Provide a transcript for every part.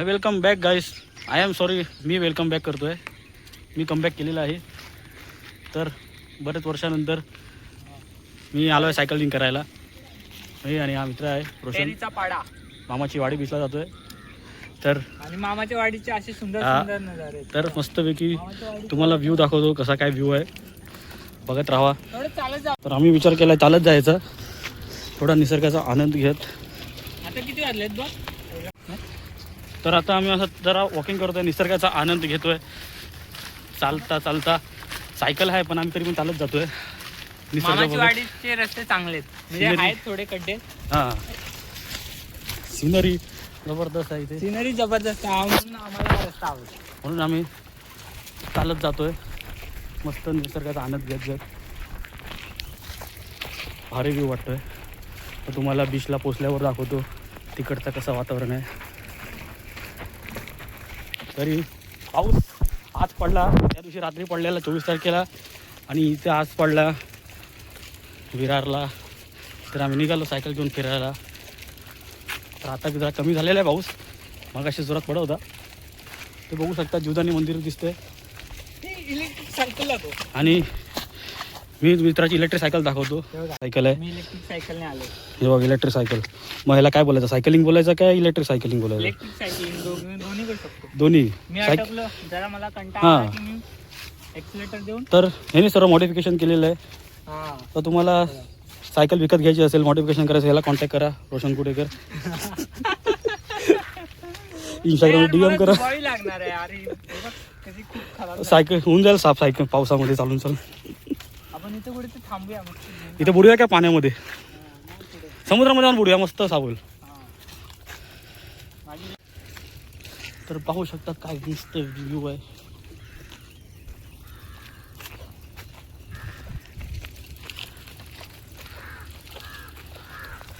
Welcome back guys. I am sorry, me welcome back करतो आहे. मी comeback केलेला आहे. तर बरेच वर्षानंतर मी आलो आहे सायकलिंग करायला. मी आणि हा मित्र आहे रोशन. पाडा मामाची वाडी बिसला जातो आहे. तर आणि मामाच्या वाडीचे असे सुंदर सुंदर नजारे. तर मस्तपैकी तुम्हाला व्ह्यू दाखवतो, कसा काय व्ह्यू आहे बघत राहा. चालत जा. तर आम्ही विचार केला चालत जायचा, थोडा निसर्गाचा आनंद घेत. आता किती वाजलेत बघ. तर आता आम्ही असं जरा वॉकिंग करतोय, निसर्गाचा आनंद घेतोय. चालता चालता सायकल आहे पण आम्ही तरी पण चालत जातोय. मामाच्या वाडीचे रस्ते चांगले म्हणजे आहेत थोडे खड्डे. हां, सिनरी जबरदस्त आहे इथे. सिनरी जबरदस्त आहे म्हणून आम्हाला हा रस्ता आवडतो. म्हणून आम्ही चालत जातोय, मस्त निसर्गाचा आनंद घेत घेत. भारी व्ह्यू वाटतोय. तर तुम्हाला बीचला पोचल्यावर दाखवतो तिकडचं कसं वातावरण आहे. तरी पाऊस आज पडला, त्या दिवशी रात्री पडलेला 24 तारखेला, आणि इथे आज पडला विरारला. तर आम्ही निघालो सायकल घेऊन फिरायला. तर आता जरा कमी झालेला आहे पाऊस, मगाशी जोरात पडत होता. ते बघू शकता, जीवदानी मंदिर दिसते. इलेक्ट्रिक सायकल लागतो. आणि मी मित्राची इलेक्ट्रिक सायकल दाखवतो. सायकल आहे, मी इलेक्ट्रिक सायकलने आलो. हे बघ इलेक्ट्रिक सायकल. मग ह्याला काय बोलायचं, सायकलिंग बोलायचं काय इलेक्ट्रिक सायकलिंग बोलायचं? इलेक्ट्रिक सायकलिंग दोन्ही करू शकतो. दोन्ही. मी अटकलो जरा, मला कंटाळा आला की मी एक्सिलेटर देऊन. तर ह्याने सर्व मॉडिफिकेशन केलेलं आहे. तर तुम्हाला सायकल विकत घ्यायची असेल, मॉडिफिकेशन करायचं, याला कॉन्टॅक्ट करा, रोशन कुटेकर. इंस्टाग्राम DM करा. लागणार आहे अरे, कधी खूप खराब. सायकल होऊन जाईल साफ सायकल पावसामध्ये चालून चालून. आपण इथे कुठे थांबूया मग. इथे बुडूया काय पाण्यामध्ये, समुद्रामध्ये जाऊन बुडूया, मस्त साफ होईल. तर पाहू शकतात काय मस्त व्ह्यू आहे.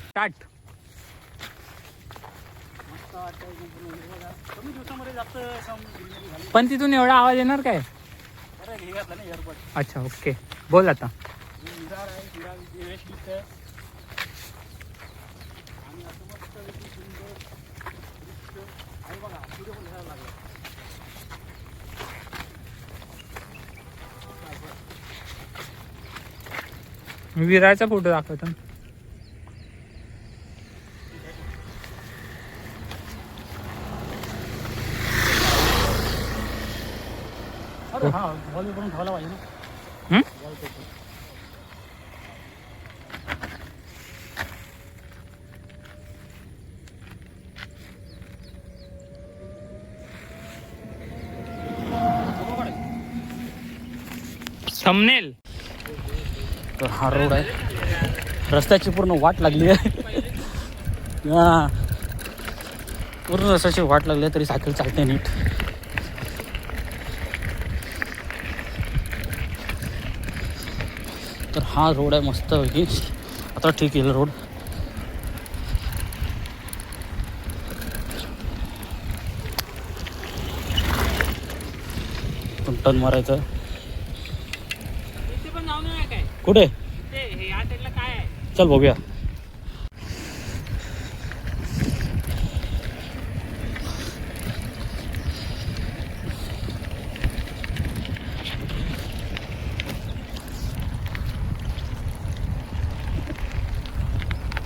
स्टार्ट. कमी दिवसामध्ये जास्त पण तिथून एवढा आवाज येणार काय? अच्छा, ओके, बोल आता. मी विरारचा फोटो दाखवतो. अरे हा, बॉल करून ठेवायला पाहिजे ना. थंबनेल. तर हा रोड आहे, रस्त्याची पूर्ण वाट लागली आहे. हां, पूर्ण रस्त्याची वाट लागली आहे, तरी सायकल चालते नीट. तर हा रोड आहे मस्त पैकी. आता ठीक आहे रोड. टर्न मारायचं. इथे पण जाऊन आहे काय? कुठे? इथे या साईडला काय आहे? चल बघूया.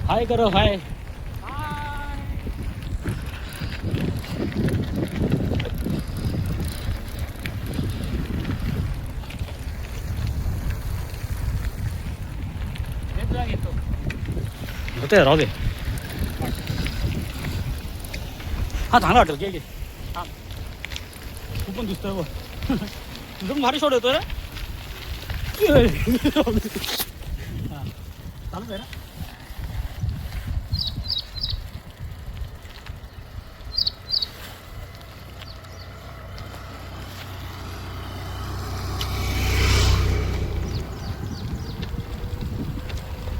हाय करो, हाय. होते राहू दे. हा चांगला वाटेल, घे घे. हा, तू पण दिसतोय बघ. तुझं पण भारी शॉट येतोय रे. हा, चालूच आहे ना.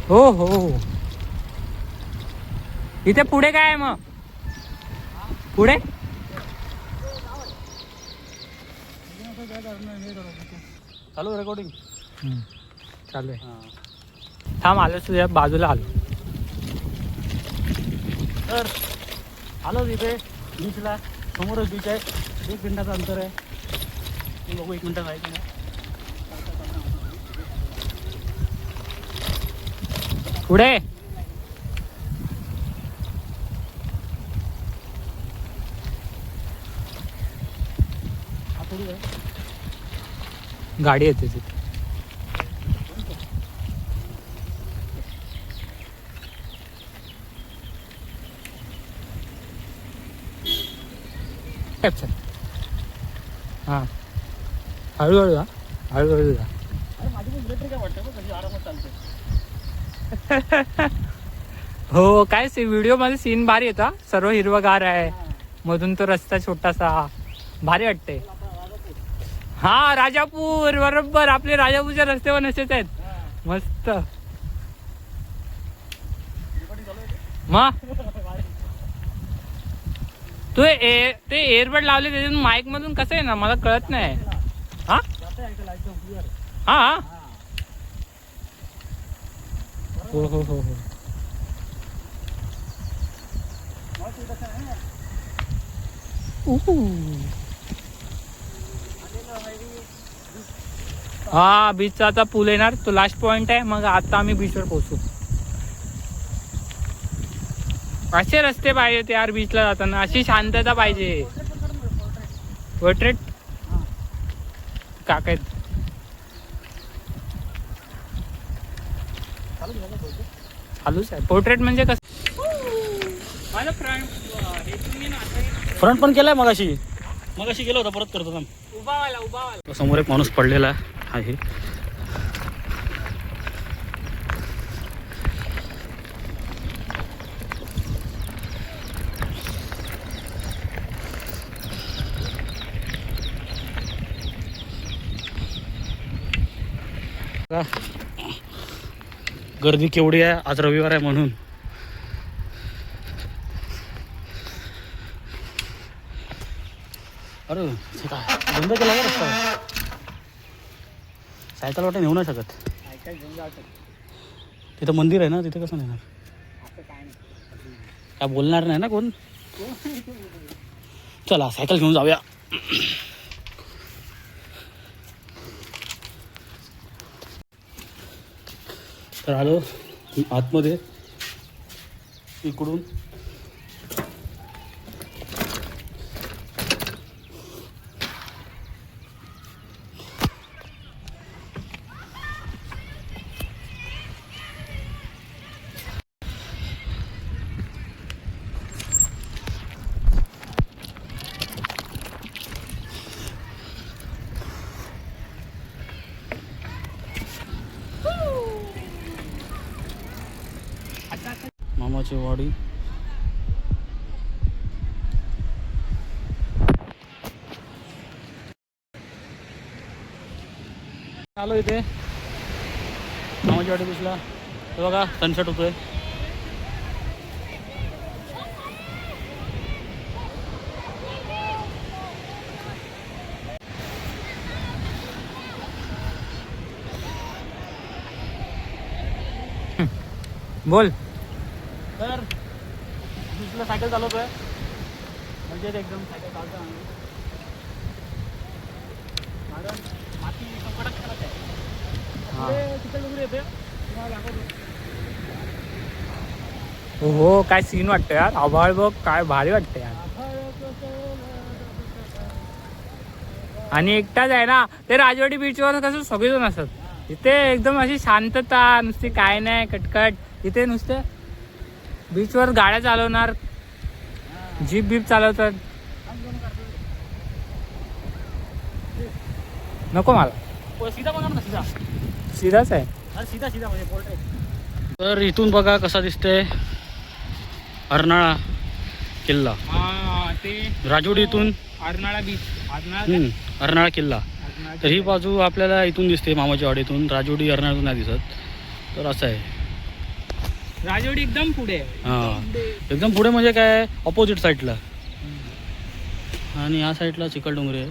हो हो, इथे पुढे काय आहे मग? पुढे चालू रेकॉर्डिंग चालू आहे. थांब, आलो तुझ्या बाजूला आलो. तर आलो तिथे बीचला. समोरच बीच आहे, 1 मिनिटाचं अंतर आहे. ते बघू 1 मिनिटात आहे की नाही. पुढे हा थोडी आहे. गाडी येते तिथे. हां हळूहळू जा, हळूहळू जा. अरे माझी पण इलेक्ट्रिक आहे वाटतं, कशी आरामात चालते. हो काय व्हिडिओ मध्ये सीन भारी येता, सर्व हिरवगार आहे, मधून तो रस्ता छोटासा भारी वाटते. हा राजापूर, बरोबर आपले राजापूरच्या रस्ते पण असेच आहेत. मस्त. मग तू ते एअरबड लावले त्याच्यातून माईक मधून कसं आहे ना मला कळत नाही. हा हा हो हो हो हो. हा बीचचा आता पूल येणार, तो लास्ट पॉइंट आहे. मग आता आम्ही बीचवर पोहोचू. असे रस्ते पाहिजे यार बीचला जाताना, अशी शांतता पाहिजे. पोर्ट्रेट काका चालूच आहे. पोर्ट्रेट म्हणजे कसं माझं फ्रंट पण केलाय मगाशी गेलो होता, परत करतो. उभा व्हायला. समोर एक माणूस पडलेला आहे. गर्दी केवढी आहे, आज रविवार आहे म्हणून. अरे काय बंद केला का रस्ता? सायकल वाटा नेऊ नाही शकत. तिथं मंदिर आहे ना, तिथे कसं नेणार? काय बोलणार नाही ना कोण. चला सायकल घेऊन जाऊया. तर आलो आतमध्ये इकडून. मामाची वाडी. आलो इथे मामाची वाडी बीचला. हे बघा सनसेट होतोय. बोल. तर बीचला सायकल चालवतोय, म्हणजे एकदम सायकल चालतो आम्ही. कारण माती कडक कडक आहे. चिखल वगैरे येते तुम्हाला दाखवतो. हो काय सीन वाटतं यार. आभाळ बघ काय भारी वाटतं यार. आणि एकटाच आहे ना ते राजवाडी बीचवर कसं सगळेजण असतात. इथे एकदम अशी शांतता, नुसती काय नाही कटकट. इथे नुसते बीचवर गाड्या चालवणार, जीप बीप चालवतात. नको मला. सीधा बघा ना, सीधा सीधाच आहे. अरे सीधा सीधा म्हणजे पोर्ट्रेट. तर इथून बघा कसा दिसतंय अर्नाळा किल्ला. ते राजवाडी इथून अर्नाळा बीच. अर्नाळा किल्ला. तर ही बाजू आपल्याला इथून दिसते मामाच्या वाडीतून. राजवाडी अर्नाळ्यातून नाही दिसत. तर असं आहे. राजवाडी एकदम पुढे. हां एकदम पुढे म्हणजे काय ऑपोजिट साईडला. आणि ह्या साईडला चिखलडोंगरी आहे.